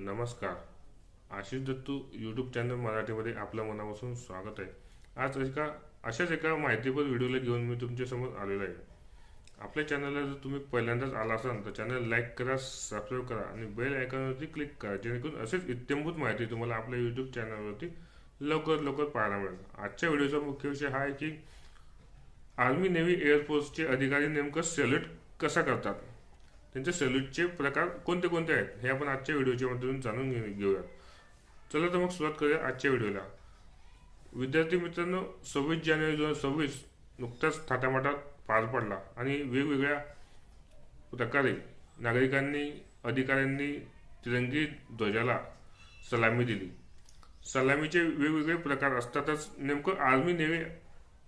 नमस्कार. Ashish Dattu YouTube channel मराठीमध्ये आपलं मनापासून स्वागत आहे. आज अशाच एका माहितीपर व्हिडिओला घेऊन मी तुमच्यासमोर आलेलो आहे. आपल्या चॅनलला जर तुम्ही पहिल्यांदाच आला असाल तर चॅनल लाईक करा, सबस्क्राईब करा आणि बेल आयकॉनवरती क्लिक करा, जेणेकरून असेच इत्थंभूत माहिती तुम्हाला आपल्या यूट्यूब चॅनलवरती लवकर पाहायला मिळेल. आजच्या व्हिडिओचा मुख्य विषय हा आहे की आर्मी, नेव्ही, एअरफोर्सचे अधिकारी नेमकं सॅल्यूट कसा करतात, त्यांचे सॅल्यूटचे प्रकार कोणते कोणते आहेत हे आपण आजच्या व्हिडिओच्या माध्यमातून जाणून घेऊया. चला तर मग सुरुवात करूया आजच्या व्हिडिओला. विद्यार्थी मित्रांनो, 26 जानेवारी 2026 नुकताच थाटामाटात पार पडला आणि वेगवेगळ्या प्रकारे नागरिकांनी, अधिकाऱ्यांनी तिरंगी ध्वजाला सलामी दिली. सलामीचे वेगवेगळे प्रकार असतातच. नेमकं आर्मी, नेव्ही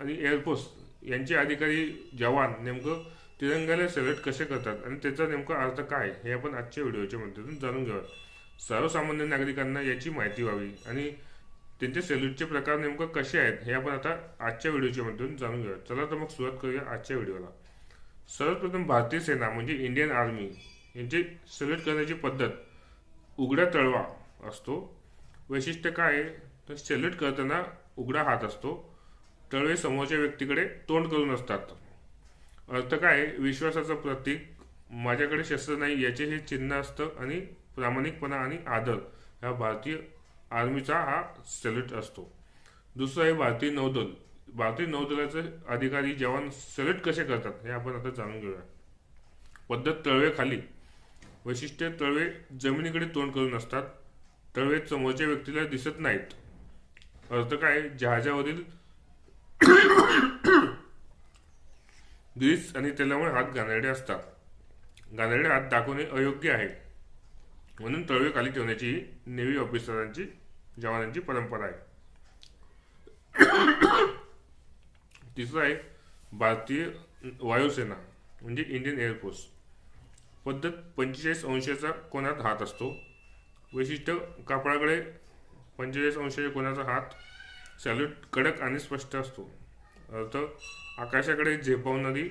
आणि एअरफोर्स यांचे अधिकारी, जवान नेमकं तिरंगाला सॅल्यूट कसे करतात आणि त्याचा नेमका अर्थ काय हे आपण आजच्या व्हिडिओच्या माध्यमातून जाणून घेऊया. सर्वसामान्य नागरिकांना याची माहिती व्हावी आणि त्यांचे सॅल्यूटचे प्रकार नेमकं कसे आहेत हे आपण आता आजच्या व्हिडिओच्या माध्यमातून जाणून घेऊया. चला तर मग सुरुवात करूया आजच्या व्हिडिओला. सर्वप्रथम भारतीय सेना म्हणजे इंडियन आर्मी यांची सॅल्यूट करण्याची पद्धत उघडा तळवा असतो. वैशिष्ट्य काय आहे तर सॅल्यूट करताना उघडा हात असतो, तळवे समोरच्या व्यक्तीकडे तोंड करून असतात. अर्थ काय, विश्वासाचं प्रतीक, माझ्याकडे शस्त्र नाही याचे हे चिन्ह असतं आणि प्रामाणिकपणा आणि आदर हा भारतीय आर्मीचा हा सॅल्यूट असतो. दुसरं आहे भारतीय नौदल. भारतीय नौदलाचे अधिकारी, जवान सॅल्यूट कसे करतात हे आपण आता जाणून घेऊया. पद्धत तळवे खाली. वैशिष्ट्य, तळवे जमिनीकडे तोंड करून असतात, तळवे समोरच्या व्यक्तीला दिसत नाहीत. अर्थ काय, जहाजावरील ग्रीस आणि तेलामुळे हात घाणेरडे असतात. घाणेरडे हात दाखवणे अयोग्य आहे, म्हणून तळवे खाली ठेवण्याची ही नेव्ही ऑफिसरांची, जवानांची परंपरा आहे. तिसरं आहे भारतीय वायुसेना म्हणजे इंडियन एअरफोर्स. पद्धत 45 अंशाचा कोनात हात असतो. वैशिष्ट्य, कापडाकडे 45 अंशाच्या कोनाचा हात, सॅल्यूट कडक आणि स्पष्ट असतो. अर्थ, आकाशाकडे झेपावणारी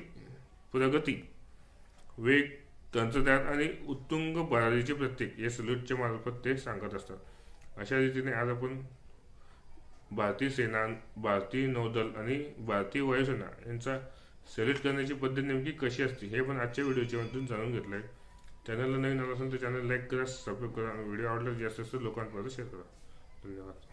प्रगती, वेग, तंत्रज्ञान आणि उत्तुंग भरारीचे प्रत्येक या सॅल्यूटच्या मार्फत ते सांगत असतात. अशा रीतीने आज आपण भारतीय सेना, भारतीय नौदल आणि भारतीय वायुसेना यांचा सॅल्यूट करण्याची पद्धत नेमकी कशी असते हे पण आजच्या व्हिडिओच्या मधून जाणून घेतलं आहे. चॅनलला नवीन आला असेल तर चॅनल लाईक करा, सबस्क्राईब करा आणि व्हिडिओ आवडला जास्त लोकांपर्यंत शेअर करा. धन्यवाद.